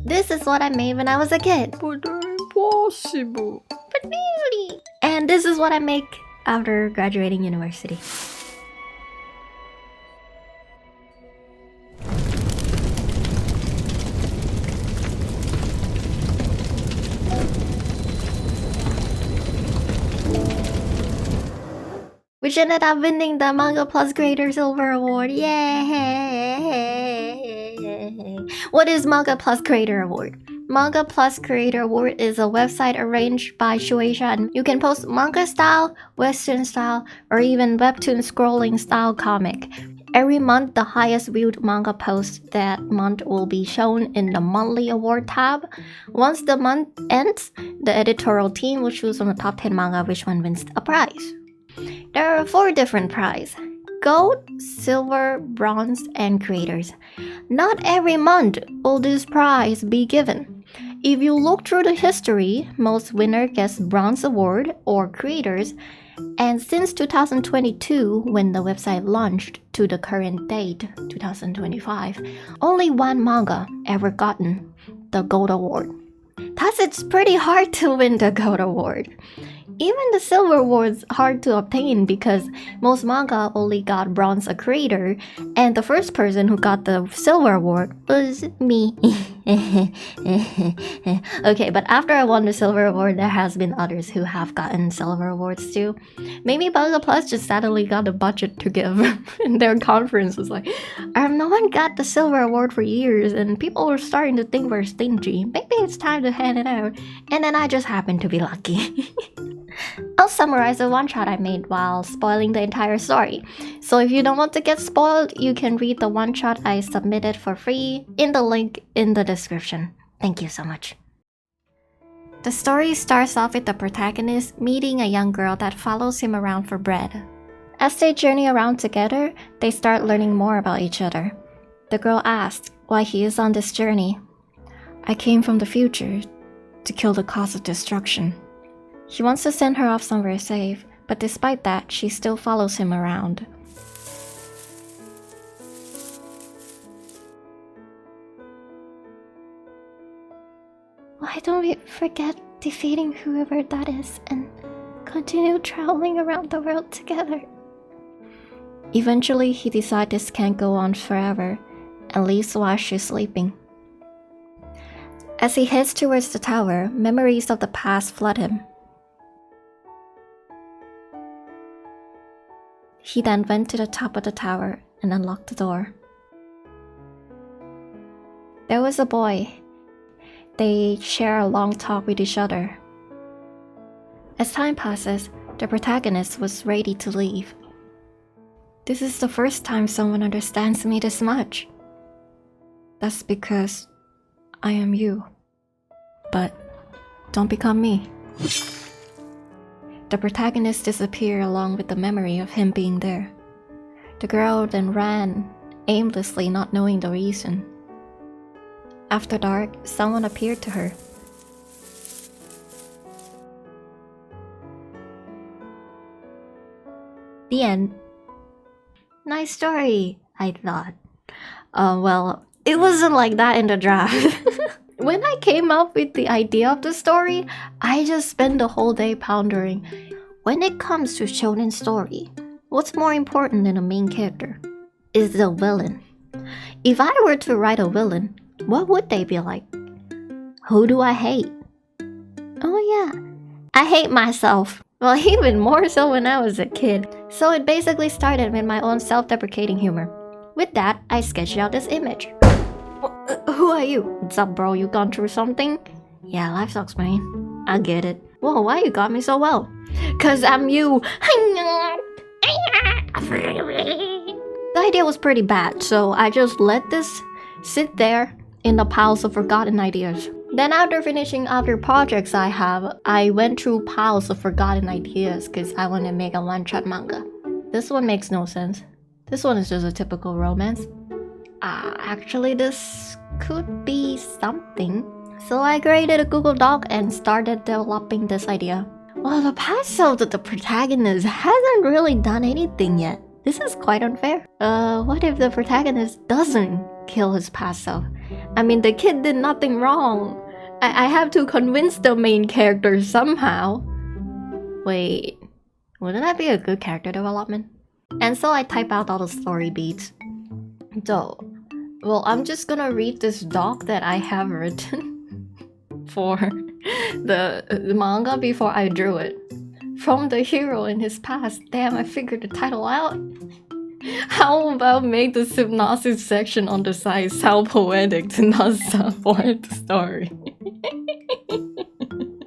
This is what I made when I was a kid. But impossible. But really. And this is what I make after graduating university. Which ended up winning the Manga Plus Creator Silver Award. Yay! What is Manga Plus Creator Award? Manga Plus Creator Award is a website arranged by Shueisha, and you can post manga style, western style, or even webtoon scrolling style comic. Every month, the highest viewed manga post that month will be shown in the monthly award tab. Once the month ends, the editorial team will choose from the top 10 manga which one wins a prize. There are 4 different prizes: gold, silver, bronze, and creators. Not every month will this prize be given. If you look through the history, most winner gets bronze award or creators, and since 2022, when the website launched, to the current date, 2025, only one manga ever gotten the gold award. Thus, it's pretty hard to win the gold award. Even the silver award's hard to obtain because most manga only got bronze a creator, and the first person who got the silver award was me. Okay, but after I won the silver award, there has been others who have gotten silver awards too. Maybe Manga Plus just suddenly got a budget to give, and their conference was like, no one got the silver award for years, and people were starting to think we're stingy. Maybe it's time to hand it out. And then I just happened to be lucky. I'll summarize the one-shot I made while spoiling the entire story. So if you don't want to get spoiled, you can read the one-shot I submitted for free in the link in the description. Thank you so much. The story starts off with the protagonist meeting a young girl that follows him around for bread. As they journey around together, they start learning more about each other. The girl asks why he is on this journey. I came from the future to kill the cause of destruction. He wants to send her off somewhere safe, but despite that, she still follows him around. Why don't we forget defeating whoever that is and continue traveling around the world together? Eventually, he decides this can't go on forever and leaves while she's sleeping. As he heads towards the tower, memories of the past flood him. He then went to the top of the tower and unlocked the door. There was a boy. They share a long talk with each other. As time passes, the protagonist was ready to leave. This is the first time someone understands me this much. That's because I am you. But don't become me. The protagonist disappeared along with the memory of him being there. The girl then ran, aimlessly not knowing the reason. After dark, someone appeared to her. The end. Nice story, I thought. Well, it wasn't like that in the draft. When I came up with the idea of the story, I just spent the whole day pondering. When it comes to shonen story, what's more important than a main character? Is the villain. If I were to write a villain, what would they be like? Who do I hate? Oh yeah, I hate myself. Well, even more so when I was a kid. So it basically started with my own self-deprecating humor. With that, I sketched out this image. Who are you? What's up, bro? You gone through something? Yeah, life sucks, man. I get it. Whoa, why you got me so well? Cause I'm you. The idea was pretty bad, so I just let this sit there in the piles of forgotten ideas. Then after finishing other projects I have, I went through piles of forgotten ideas because I want to make a one-shot manga. This one makes no sense. This one is just a typical romance. Actually this could be something. So I created a Google Doc and started developing this idea. Well, the past self of the protagonist hasn't really done anything yet. This is quite unfair. What if the protagonist doesn't kill his past self? I mean, the kid did nothing wrong. I have to convince the main character somehow. Wait, wouldn't that be a good character development? And so I type out all the story beats. So, well, I'm just gonna read this doc that I have written for the manga before I drew it. From the hero in his past. Damn, I figured the title out. How about make the synopsis section on the side sound poetic to not support the story?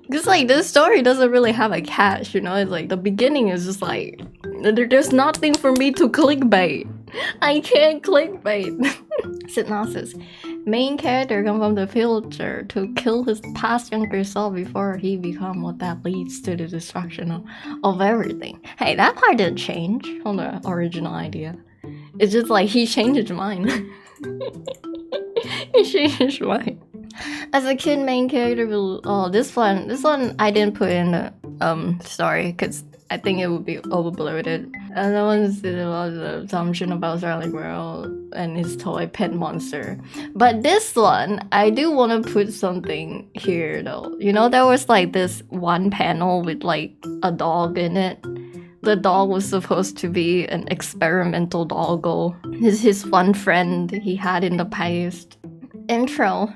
Because like this story doesn't really have a catch, you know? It's like the beginning is just like there's nothing for me to clickbait. I can't clickbait. Synopsis. Main character comes from the future to kill his past younger self before he becomes what that leads to the destruction of everything. Hey, that part didn't change from the original idea. It's just like he changed his mind. He changed his mind. As a kid, main character will... Oh, this one I didn't put in the story because I think it would be overbloated. And that one's the assumption about Starling World and his toy pet monster. But this one, I do want to put something here though. You know, there was like this one panel with like a dog in it. The dog was supposed to be an experimental doggo. His one friend he had in the past. Intro.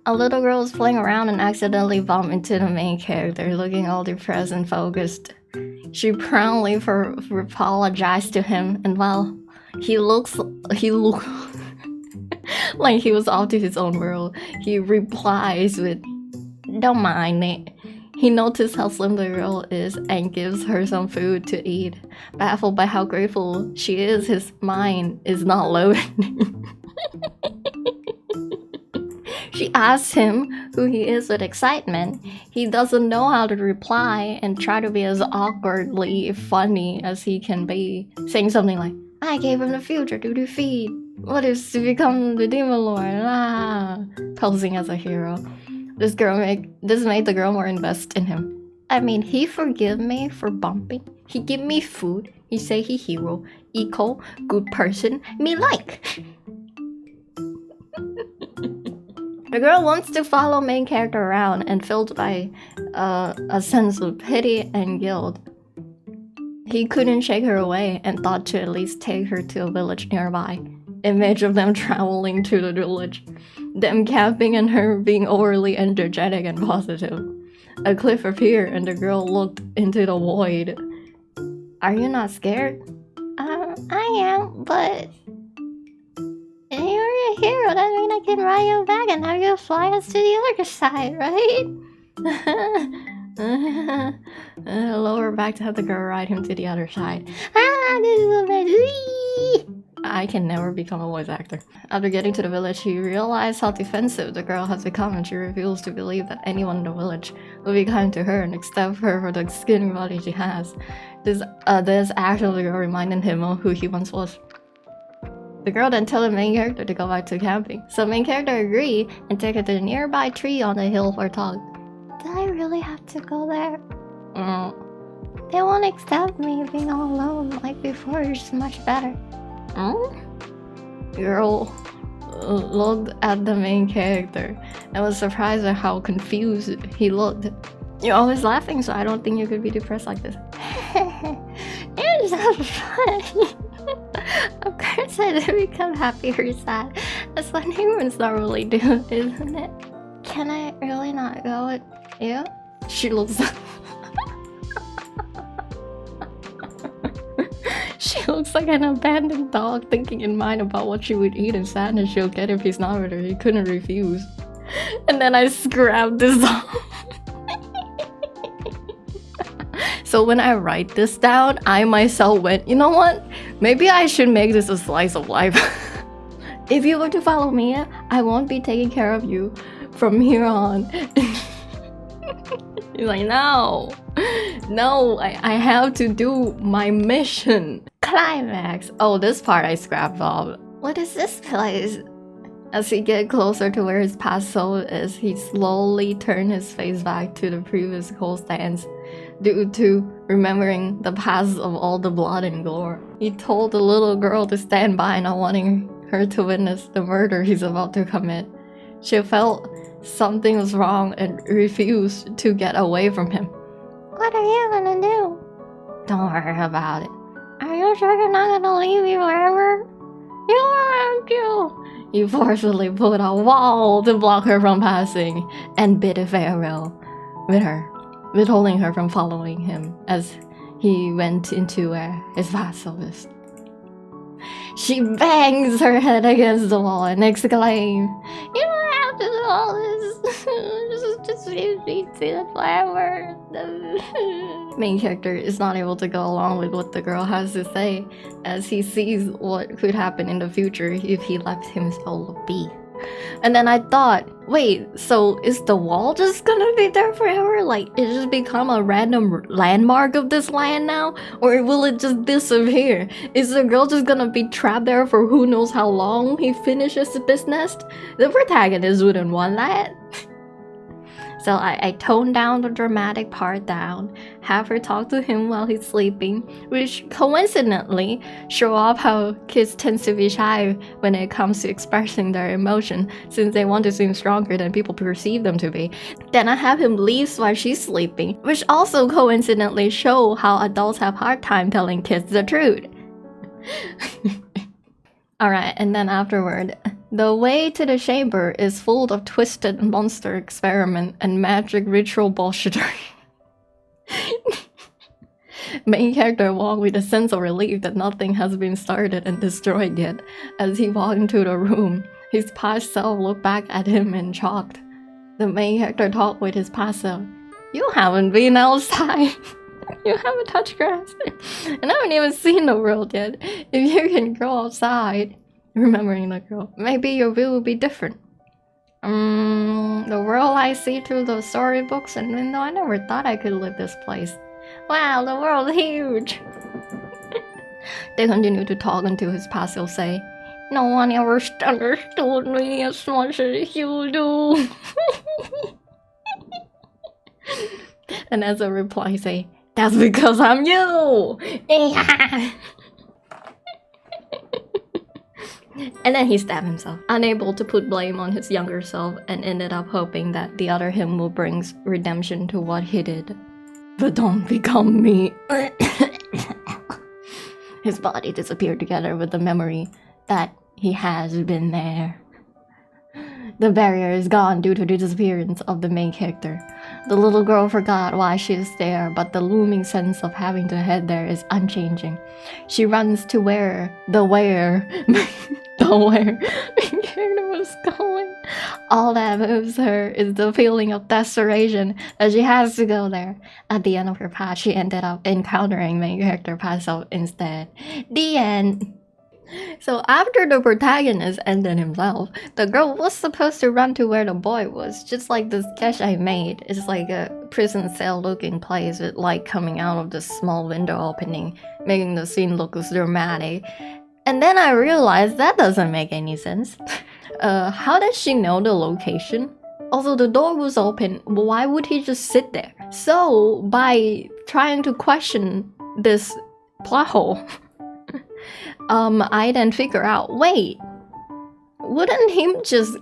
A little girl was playing around and accidentally bumped into the main character, looking all depressed and focused. She proudly apologized to him, and while he looked like he was off to his own world, he replies with, "Don't mind it." He noticed how slim the girl is and gives her some food to eat. Baffled by how grateful she is, his mind is not loading. She asks him who he is with excitement. He doesn't know how to reply and try to be as awkwardly funny as he can be, saying something like, "I gave him the future to defeat. What is to become the demon lord?" Posing as a hero. This made the girl more invested in him. I mean, he forgive me for bumping. He give me food. He say he hero. Equal, good person, me like. The girl wants to follow main character around and filled by a sense of pity and guilt. He couldn't shake her away and thought to at least take her to a village nearby. Image of them traveling to the village. Them camping and her being overly energetic and positive. A cliff appeared and the girl looked into the void. "Are you not scared?" I am, but... You're a hero, that means I can ride you back and have you fly us to the other side, right? Lower back to have the girl ride him to the other side. This is amazing. I can never become a voice actor. After getting to the village, he realized how defensive the girl has become and she refused to believe that anyone in the village would be kind to her and accept her for the skinny body she has. This action of the girl reminded him of who he once was. The girl then told the main character to go back to camping, so main character agreed and took her to the nearby tree on the hill for a talk. Did I really have to go there? They won't accept me being all alone like before, it's much better. Girl looked at the main character and was surprised at how confused he looked. You're always laughing, so I don't think you could be depressed like this. You're so funny. Of course I didn't become happy or sad. That's what humans normally do, isn't it? Can I really not go with you? She looks... She looks like an abandoned dog thinking in mind about what she would eat and sadness she'll get if he's not with her. He couldn't refuse. And then I scrapped this off. So when I write this down, I myself went, you know what? Maybe I should make this a slice of life. If you were to follow me, I won't be taking care of you from here on. He's like, no, I have to do my mission. Climax. Oh, this part I scrapped off. What is this place? As he gets closer to where his past soul is, he slowly turns his face back to the previous cold stance. due to remembering the past of all the blood and gore. He told the little girl to stand by, not wanting her to witness the murder he's about to commit. She felt something was wrong and refused to get away from him. What are you gonna do? Don't worry about it. Are you sure you're not gonna leave me forever? You want to. He forcefully put a wall to block her from passing and bid a farewell with her, withholding her from following him as he went into where his vassal is. She bangs her head against the wall and exclaims, "You don't have to do all this. just leave me to forever." The main character is not able to go along with what the girl has to say, as he sees what could happen in the future if he left himself be. And then I thought, wait, so is the wall just gonna be there forever? Like, it just become a random landmark of this land now? Or will it just disappear? Is the girl just gonna be trapped there for who knows how long he finishes the business? The protagonist wouldn't want that. So I toned down the dramatic part down, have her talk to him while he's sleeping, which coincidentally show off how kids tend to be shy when it comes to expressing their emotion, since they want to seem stronger than people perceive them to be. Then I have him leave while she's sleeping, which also coincidentally show how adults have hard time telling kids the truth. Alright, and then afterward, the way to the chamber is full of twisted monster experiment and magic ritual bullshittery. Main character walked with a sense of relief that nothing has been started and destroyed yet. As he walked into the room, his past self looked back at him and shocked. The main character talked with his past self. "You haven't been outside. You haven't touched grass. And I haven't even seen the world yet. If you can go outside," remembering the girl, "maybe your view will be different. The world I see through those storybooks, and even though I never thought I could live this place. Wow, the world's huge." They continue to talk until his past will say, "No one ever understood me as much as you do." And as a reply, say, "That's because I'm you." And then he stabbed himself, unable to put blame on his younger self, and ended up hoping that the other him will bring redemption to what he did. But don't become me. His body disappeared together with the memory that he has been there. The barrier is gone due to the disappearance of the main character. The little girl forgot why she is there, but the looming sense of having to head there is unchanging. She runs to where the main character was going. All that moves her is the feeling of desperation that she has to go there. At the end of her path, she ended up encountering main character past self instead. The end. So after the protagonist ended himself, the girl was supposed to run to where the boy was, just like the sketch I made. It's like a prison cell looking place with light coming out of the small window opening, making the scene look dramatic. And then I realized that doesn't make any sense. How does she know the location? Also, the door was open, why would he just sit there? So, by trying to question this plot hole, I then figure out, wait, wouldn't him just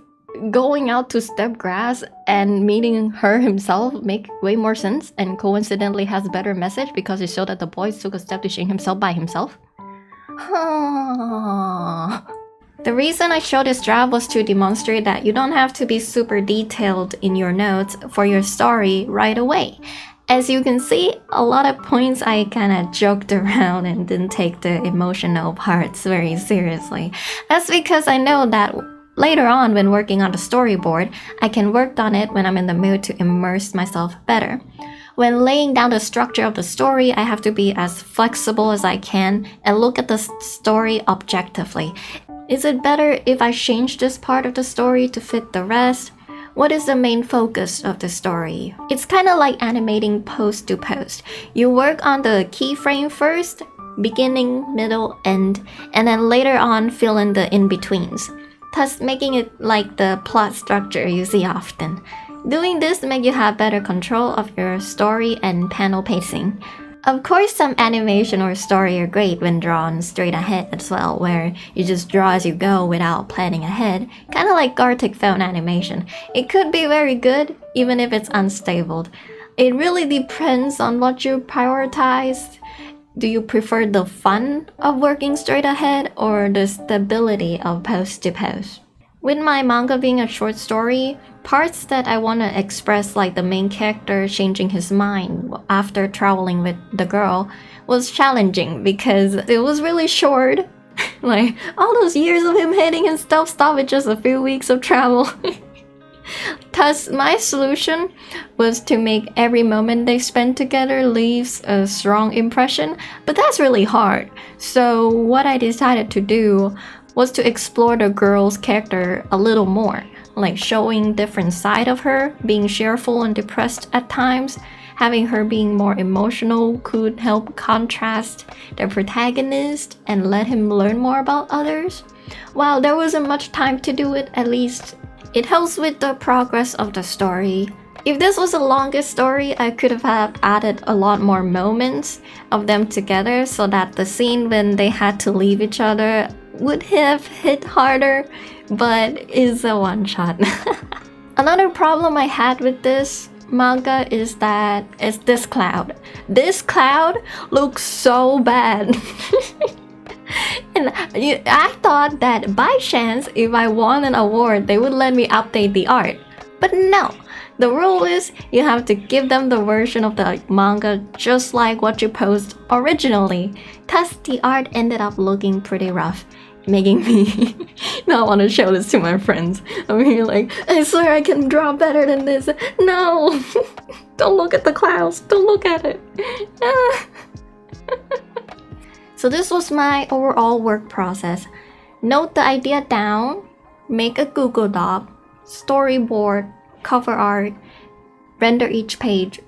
going out to step grass and meeting her himself make way more sense, and coincidentally has a better message because it showed that the boy took a step to change himself by himself? The reason I showed this draft was to demonstrate that you don't have to be super detailed in your notes for your story right away. As you can see, a lot of points I kinda joked around and didn't take the emotional parts very seriously. That's because I know that later on when working on the storyboard, I can work on it when I'm in the mood to immerse myself better. When laying down the structure of the story, I have to be as flexible as I can and look at the story objectively. Is it better if I change this part of the story to fit the rest? What is the main focus of the story? It's kind of like animating post to post. You work on the keyframe first, beginning, middle, end, and then later on fill in the in-betweens, thus making it like the plot structure you see often. Doing this makes you have better control of your story and panel pacing. Of course, some animation or story are great when drawn straight ahead as well, where you just draw as you go without planning ahead, kind of like Gartic phone animation. It could be very good, even if it's unstable. It really depends on what you prioritize. Do you prefer the fun of working straight ahead or the stability of post to post? With my manga being a short story, parts that I want to express, like the main character changing his mind after traveling with the girl, was challenging because it was really short. Like, all those years of him hating and stuff stopped with just a few weeks of travel. Thus, my solution was to make every moment they spend together leaves a strong impression, but that's really hard. So what I decided to do was to explore the girl's character a little more, like showing different side of her, being cheerful and depressed at times. Having her being more emotional could help contrast the protagonist and let him learn more about others. While there wasn't much time to do it, at least it helps with the progress of the story. If this was the longest story, I could have added a lot more moments of them together so that the scene when they had to leave each other would have hit harder, but it's a one-shot. Another problem I had with this manga is that it's this cloud. This cloud looks so bad. And I thought that by chance, if I won an award, they would let me update the art. But no. The rule is you have to give them the version of the manga just like what you post originally. Thus, the art ended up looking pretty rough, making me not want to show this to my friends. I'm here like, I swear I can draw better than this. No! Don't look at the clouds. Don't look at it. So this was my overall work process. Note the idea down, make a Google Doc, storyboard, cover art, render each page,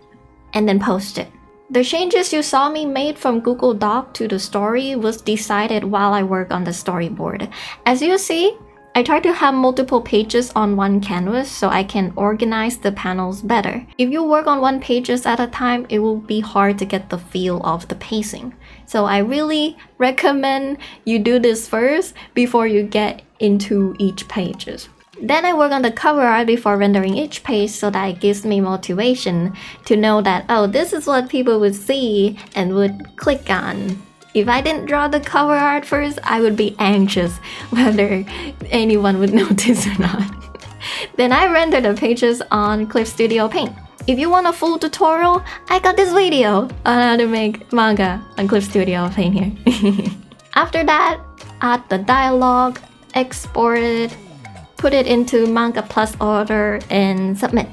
and then post it. The changes you saw me made from Google Doc to the story was decided while I work on the storyboard. As you see, I try to have multiple pages on one canvas so I can organize the panels better. If you work on one pages at a time, it will be hard to get the feel of the pacing. So I really recommend you do this first before you get into each pages. Then I work on the cover art before rendering each page so that it gives me motivation to know that, oh, this is what people would see and would click on. If I didn't draw the cover art first, I would be anxious whether anyone would notice or not. Then I render the pages on Clip Studio Paint. If you want a full tutorial, I got this video on how to make manga on Clip Studio Paint here. After that, add the dialogue, export it, put it into Manga Plus order, and submit.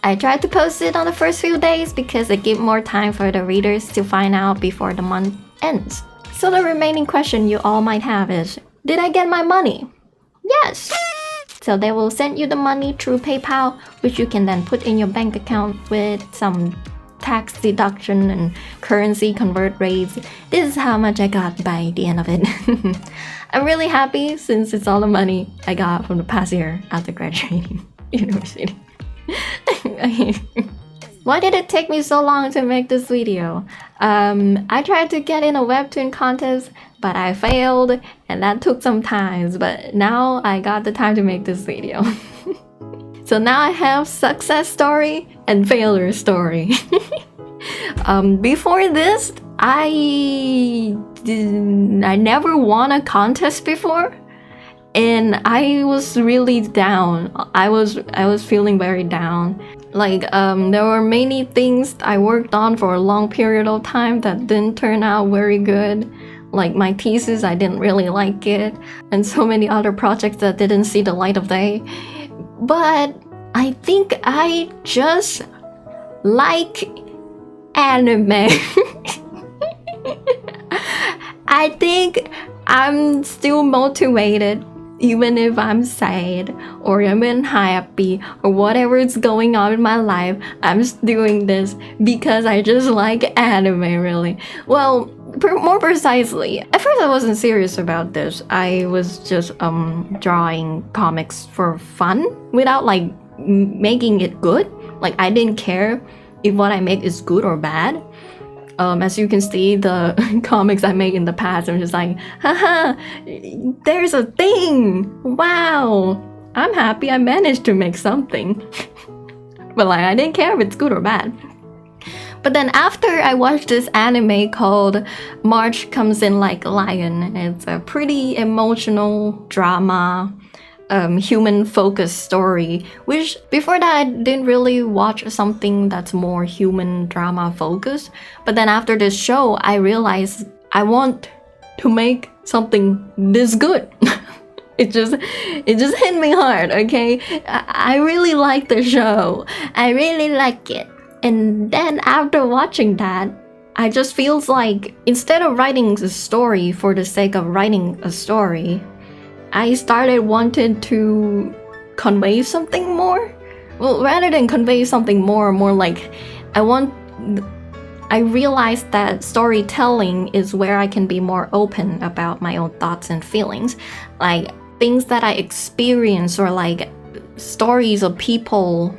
I tried to post it on the first few days because it gave more time for the readers to find out before the month ends. So the remaining question you all might have is, did I get my money? Yes! So they will send you the money through PayPal, which you can then put in your bank account with some tax deduction and currency convert rates. This is how much I got by the end of it. I'm really happy since it's all the money I got from the past year after graduating university. Why did it take me so long to make this video? I tried to get in a webtoon contest, but I failed, and that took some time, but now I got the time to make this video. So now I have success story and failure story. Before this, I never won a contest before, and I was really down. I was feeling very down. Like there were many things I worked on for a long period of time that didn't turn out very good. Like my thesis, I didn't really like it, and so many other projects that didn't see the light of day. But I think I just like anime. I think I'm still motivated even if I'm sad or I'm unhappy or whatever is going on in my life. I'm doing this because I just like anime, really. Well, more precisely, at first I wasn't serious about this. I was just drawing comics for fun without like making it good. Like I didn't care if what I make is good or bad. As you can see, the comics I made in the past, I'm just like, haha, there's a thing. Wow, I'm happy I managed to make something. But like, I didn't care if it's good or bad. But then after I watched this anime called March Comes in Like a Lion, it's a pretty emotional drama, human-focused story, which before that I didn't really watch something that's more human drama-focused. But then after this show, I realized I want to make something this good. It just hit me hard, okay? I really like the show. I really like it. And then after watching that, I just feels like instead of writing a story for the sake of writing a story, I started wanting to convey something more. Well, rather than convey something more like I realized that storytelling is where I can be more open about my own thoughts and feelings. Like things that I experience or like stories of people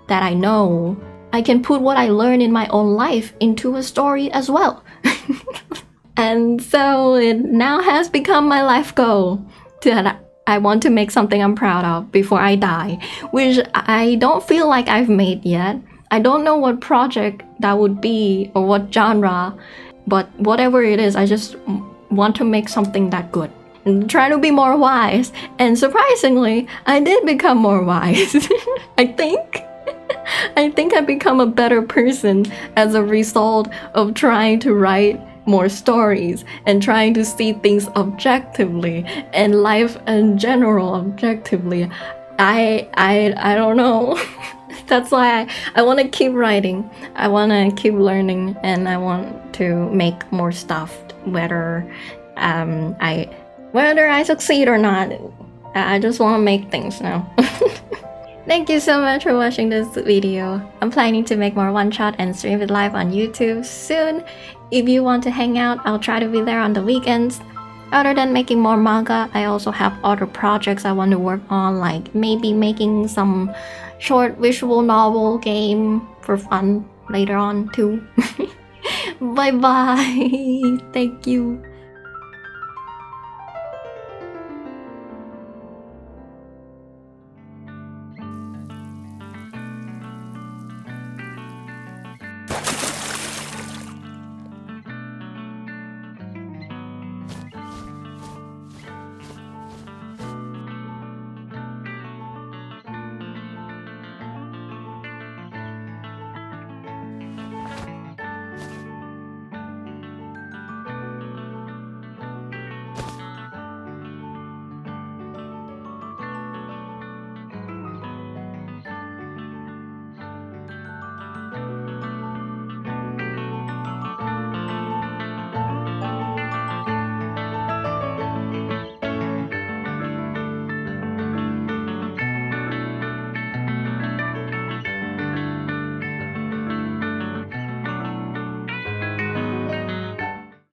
that I know, I can put what I learn in my own life into a story as well. And so it now has become my life goal that I want to make something I'm proud of before I die, which I don't feel like I've made yet. I don't know what project that would be or what genre, but whatever it is, I just want to make something that good and try to be more wise. And surprisingly, I did become more wise. I think I become a better person as a result of trying to write more stories and trying to see things objectively and life in general objectively. I don't know. That's why I want to keep writing. I want to keep learning, and I want to make more stuff. Whether I succeed or not, I just want to make things now. Thank you so much for watching this video. I'm planning to make more one-shot and stream it live on YouTube soon. If you want to hang out, I'll try to be there on the weekends. Other than making more manga, I also have other projects I want to work on, like maybe making some short visual novel game for fun later on too. Bye bye. Thank you.